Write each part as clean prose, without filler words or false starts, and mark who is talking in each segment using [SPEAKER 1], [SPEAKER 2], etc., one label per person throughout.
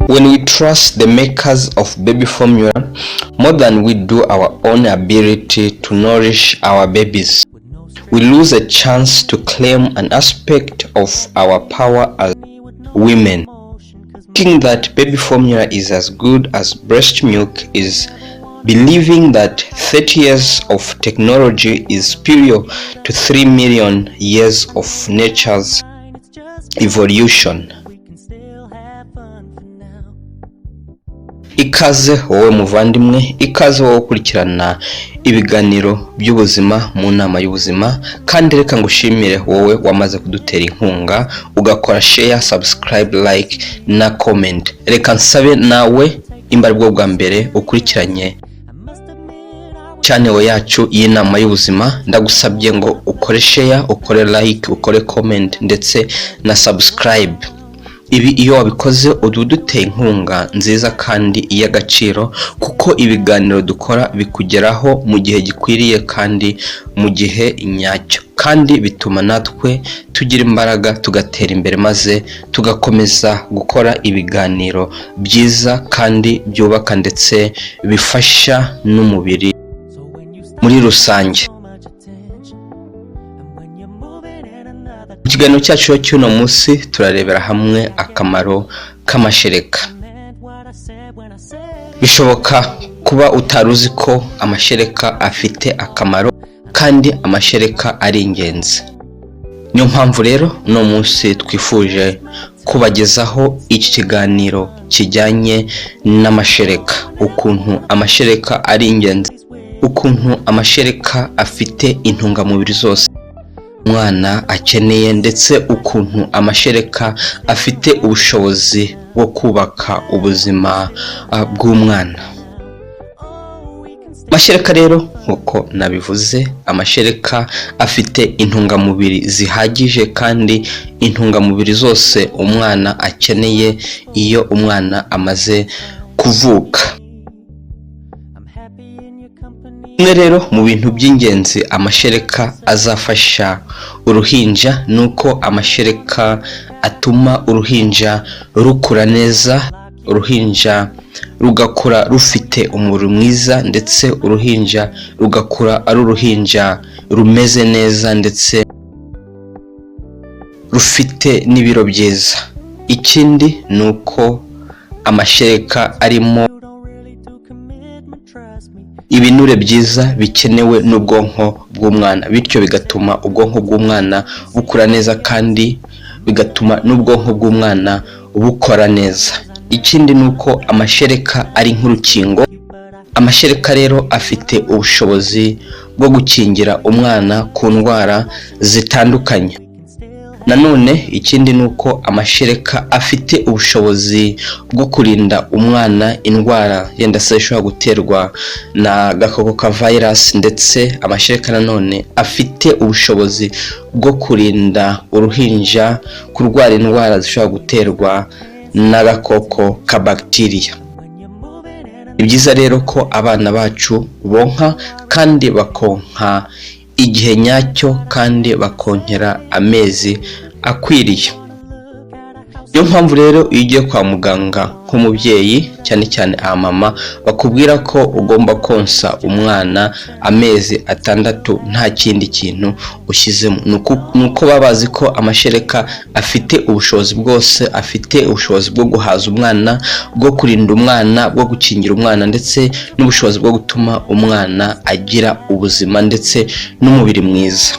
[SPEAKER 1] When we trust the makers of baby formula more than we do our own ability to nourish our babies, we lose a chance to claim an aspect of our power as women. Thinking that baby formula is as good as breast milk is believing that 30 years of technology is superior to 3 million years of nature's evolution. Ikaze wowe muvandimwe, ikaze wowe ukurikirana ibiganiro by'ubuzima mu nama y'ubuzima, kandi reka ngushimire wowe wamaze kudutera inkunga ugakora share, subscribe, like na comment. Reka nsabe nawe imbaribwo bwa mbere ukurikiranye channel yacu y'inama y'ubuzima, ndagusabye ngo ukore share, ukore like, ukore comment ndetse na subscribe. Ibi iyo wabikoze uduteye inkunga nziza kandi iy'agaciro, kuko ibiganiro dukora bikugeraho mu gihe gikwiriye kandi mu gihe nyacyo, kandi bituma natwe tugira imbaraga tugatera imbere maze tugakomeza gukora ibiganiro byiza kandi byubaka ndetse bifasha n'umubiri muri rusange. Mu kiganiro cyacu cy'uno munsi turarebera hamwe akamaro k'amashereka. Bishoboka kuba utaruzi ko amashereka afite akamaro kandi amashereka ari ingenzi. Niyo mpamvu rero uno munsi twifuje kubagezaho iki kiganiro kijyanye n'amashereka, ukuntu amashereka ari ingenzi, ukuntu amashereka afite intungamubiri zose umwana akeneye, ndetse ukuntu amashereka afite ubushobozi bwo kubaka ubuzima bw'umwana. Amashereka rero nkuko nabivuze, amashereka afite intungamubiri zihagije kandi intungamubiri zose umwana akeneye iyo umwana amaze kuvuka. Kimwe rero mu bintu by'ingenzi amashereka azafasha uruhinja nuko amashereka atuma uruhinja rukura neza, uruhinja rugakura rufite umubiri mwiza, ndetse uruhinja rugakura ari uruhinja rumeze neza ndetse rufite n'ibiro byiza. Ikindi nuko amashereka arimo ibinure byiza bikenewe n'ubwonko bw'umwana, bityo bigatuma ubwonko bw'umwana bukura neza kandi bigatuma n'ubwonko bw'umwana bukora neza. Ikindi nuko amashereka ari nk'urukingo. Amashereka rero afite ubushobozi bwo gukingira umwana ku ndwara zitandukanye. Nanone ikindi nuko amashereka afite ubushobozi bwo kurinda umwana indwara yenda se ishobora guterwa na gakoko ka virus, ndetse amashereka nanone afite ubushobozi bwo kurinda uruhinja kurwara indwara zishobora guterwa n'agakoko ka bacteria. Ni byiza rero ko abana bacu bonka kandi bakonka igihe nyacyo kandi bakonkera amezi akwiriye. Niyo mpamvu rero iyo ugiye kwa muganga nk'umubyeyi, cyane cyane abamama, bakubwira ko ugomba konsa umwana amezi 6 nta kindi kintu ushyizemo. Nuko baba bazi ko amashereka afite ubushobozi bwose, afite ubushobozi bwo guhaza umwana, bwo kurinda umwana, bwo gukingira umwana, ndetse n'ubushobozi bwo gutuma umwana agira ubuzima ndetse n'umubiri mwiza.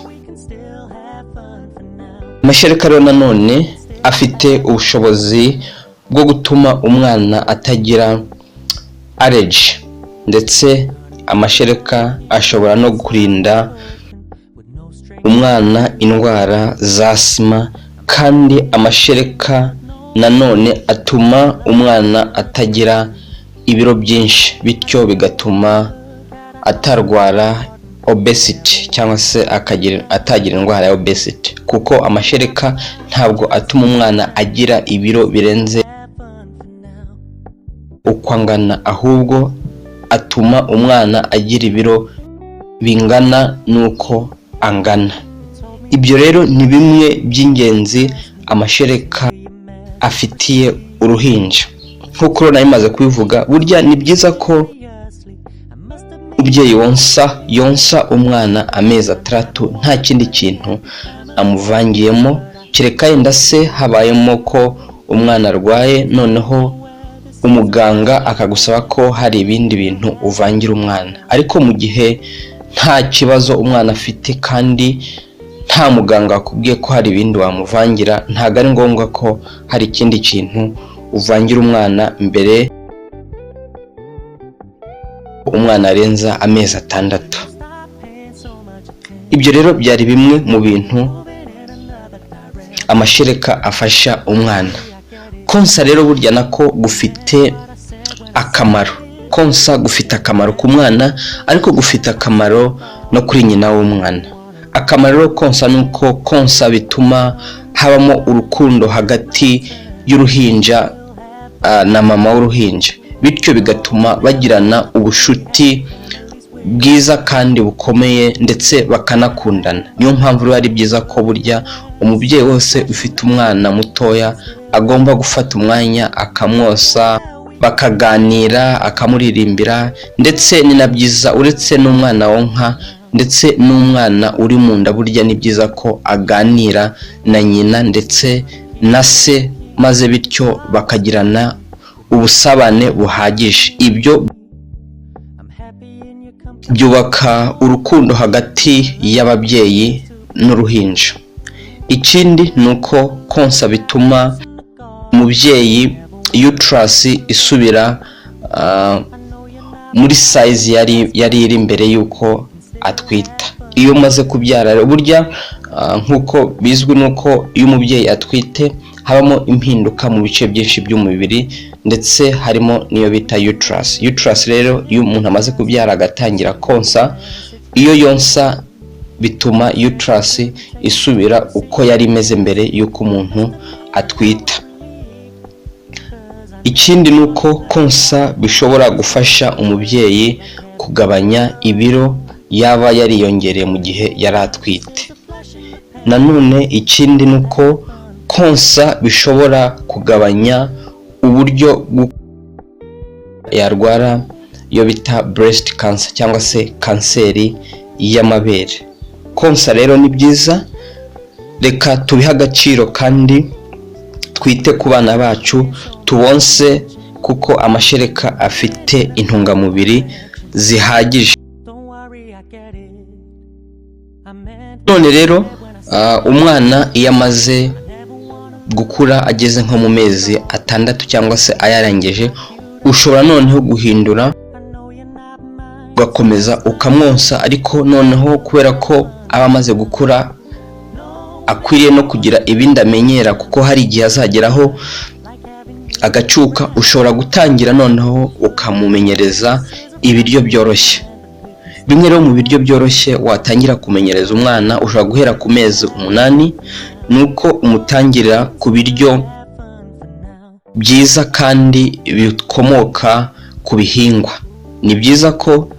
[SPEAKER 1] Amashereka rero nanone afite ubushobozi bwo gutuma umwana atagira allergy, ndetse amashereka ashobora no kurinda umwana indwara za asima, kandi amashereka nanone atuma umwana atagira ibiro byinshi, bityo bigatuma atarwara obesity cyangwa se atagira indwara ya obesity, kuko amashereka ntabwo atuma umwana agira ibiro birenze uko angana, ahubwo atuma umwana agira ibiro bingana nuko angana. Ibyo rero ni bimwe by'ingenzi amashereka afitiye uruhinja. nk'uko nabimaze kubivuga, burya ni byiza ko umubyeyi yonsa umwana amezi 6 nta kindi kintu amuvangiyemo, kereka yenda se habayemo ko umwana arwaye, noneho umuganga akagusaba ko hari ibindi bintu uvangira umwana. Ariko mu gihe nta kibazo umwana afite kandi nta muganga akubwiye ko hari ibindi wamuvangira, ntago ari ngombwa ko hari ikindi kintu uvangira umwana mbere umwana arenza amezi 6. Ibyo rero byari bimwe mu bintu amashereka afasha umwana. Konsa rero burya nako gufite akamaro. Konsa gufite akamaro ku mwana, ariko gufite akamaro no kuri nyina w'umwana. Akamaro konsa nuko konsa bituma habamo urukundo hagati y'uruhinja na mama w'uruhinja, bityo bigatuma bagirana ubushuti bwiza kandi bukomeye ndetse bakanakundana. Niyo mpamvu rero ari byiza ko burya umubyeyi wose ufite umwana mutoya agomba gufata umwanya akamwosa, bakaganira, akamuririmbira, ndetse ni na byiza uretse n'umwana wonka ndetse n'umwana uri mu nda, burya ni byiza ko aganira na nyina ndetse na se, maze bityo bakagirana ubusabane buhagije. Ibyo byubaka urukundo hagati y'ababyeyi n'uruhinja. Ikindi nuko konsa bituma umubyeyi uterus isubira muri size yari iri mbere yuko atwita. Iyo umaze kubyara burya nkuko bizwi nuko iyo umubyeyi atwite habamo impinduka mu bice byinshi by'umubiri, ndetse harimo niyo bita uterus. Uterus rero iyo umuntu amaze kubyara agatangira konsa, iyo yonsa bituma uterus isubira uko yari imeze mbere yuko umuntu atwita. Ikindi nuko konsa bishobora gufasha umubyeyi kugabanya ibiro yaba yariyongereye mu gihe yari atwite. Nanone ikindi nuko konsa bishobora kugabanya uburyo yarwara iyo bita breast cancer cyangwa se kanseri y'amabere. Konsa rero ni byiza, reka tubihe agaciro kandi twite ku bana bacu, tubonse kuko amashereka afite intungamubiri zihagije. None rero umwana iyo amaze gukura ageze nko mu mezi 6 cyangwa se ayarengeje, ushobora noneho guhindura ugakomeza ukamwonsa, ariko noneho kubera ko aba amaze gukura akwiriye no kugira ibindi amenyera, kuko hari igihe azageraho agacuka, ushobora gutangira noneho ukamumenyereza ibiryo byoroshye. Bimwe rero mu biryo byoroshye watangira kumenyereza umwana, ushobora guhera ku mezi 8, nuko umutangirira ku biryo byiza kandi bikomoka ku bihingwa. Ni byiza ko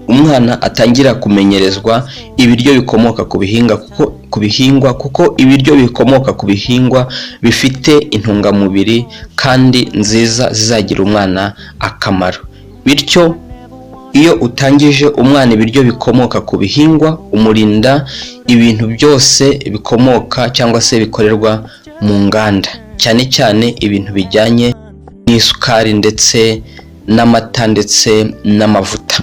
[SPEAKER 1] umwana atangira kumenyerezwa ibiryo bikomoka ku bihingwa, kuko ibiryo bikomoka ku bihingwa bifite intungamubiri kandi nziza zizagira umwana akamaro. Bityo iyo utangije umwana ibiryo bikomoka ku bihingwa, umurinda ibintu byose bikomoka cyangwa se bikorerwa mu nganda, cyane cyane ibintu bijyanye n'isukari ndetse n'amata ndetse n'amavuta.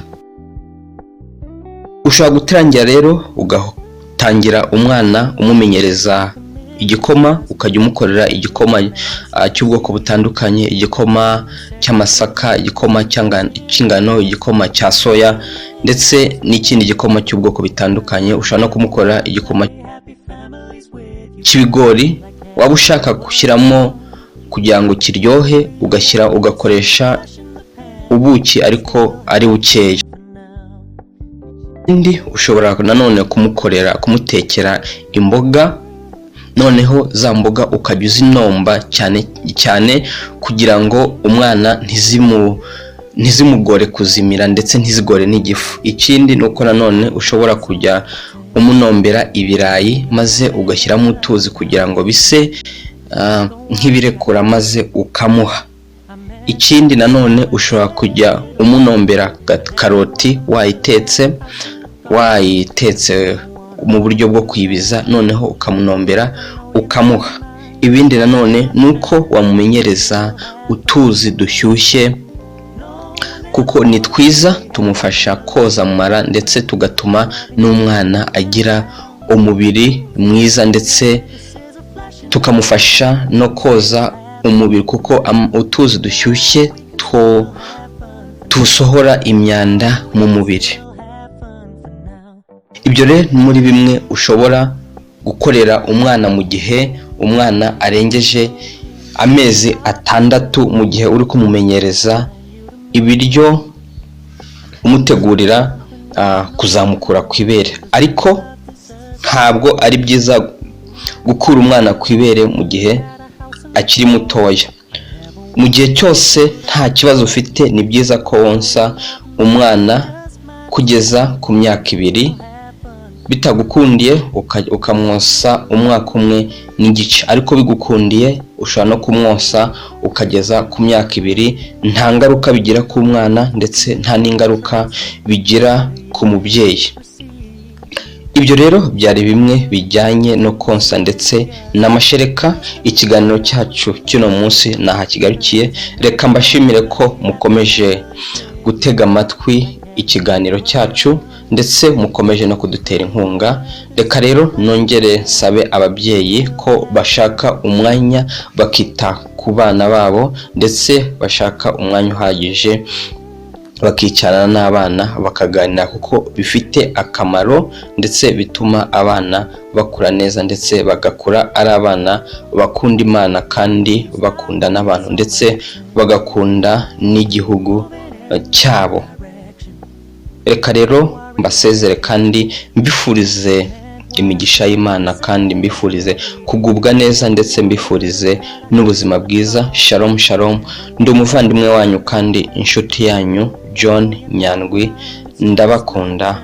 [SPEAKER 1] Ushobora gutangira rero ugatangira umwana umumenyereza igikoma, ukajya umukorera igikoma cy'ubwoko butandukanye, igikoma cy'amasaka, igikoma cy'ingano, igikoma cya soya ndetse n'ikindi gikoma cy'ubwoko bitandukanye. Ushobora no kumukorera igikoma cy'ibigori waba ushaka gushyiramo kugira ngo kiryohe, ugakoresha ubuki ariko ari bukeya. Indi ushobora nanone kumutekera imboga, noneho za mboga ukajya uzinomba cyane kugira ngo umwana ntizimugore kuzimira ndetse ntizigore n'igifu. Ikindi nuko nanone ushobora kujya umunombera ibirayi maze ugashyiramo utuzi kugira ngo bise nk'ibirekura maze ukamuha. Ikindi nanone ushobora kujya umunombera karoti wayitetse mu buryo bwo kwibiza, noneho ukamunombera ukamuha. Ibindi nanone nuko wamumenyereza utuzi dushyushye, kuko ni twiza, tumufasha koza mu mara ndetse tugatuma n'umwana agira umubiri mwiza, ndetse tukamufasha no koza umubiri, kuko utuzi dushyushye tusohora imyanda mu mubiri. Ibyo rero muri bimwe ushobora gukorera umwana mu gihe umwana arengeje amezi 6, mu gihe uri kumumenyereza ibiryo, umutegurira kuzamukura ku ibere. Ariko ntabwo ari byiza gukura umwana ku ibere mu gihe akiri mutoya. Mu gihe cyose nta kibazo ufite, ni byiza ko wonsa umwana kugeza ku myaka 2. Bitagukundiye ukamwosa umwaka 1 n'igice, ariko bigukundiye ushobora no kumwosa ukageza ku myaka 2. Nta ngaruka bigira ku mwana ndetse nta n'ingaruka bigira ku mubyeyi. Ibyo rero byari bimwe bijyanye no konsa ndetse n'amashereka. Ikiganiro cyacu kino munsi naha kigarukiye. Reka mbashimire ko mukomeje gutega amatwi ikiganiro cyacu ndetse mukomeje no kudutera inkunga. Reka rero nongere nsabe ababyeyi ko bashaka umwanya bakita ku bana babo, ndetse bashaka umwanya uhagije bakicarana n'abana bakaganira, kuko bifite akamaro ndetse bituma abana bakura neza, ndetse bagakura ari abana bakunda Imana kandi bakunda n'abantu, ndetse bagakunda n'igihugu cyabo. Reka rero mbasezere kandi mbifurize imigisha y'Imana, kandi mbifurize kugubwa neza, ndetse mbifurize n'ubuzima bwiza. Shalom shalom. Ndi umuvandimwe wanyu kandi inshuti yanyu John Nyandwi. Ndabakunda.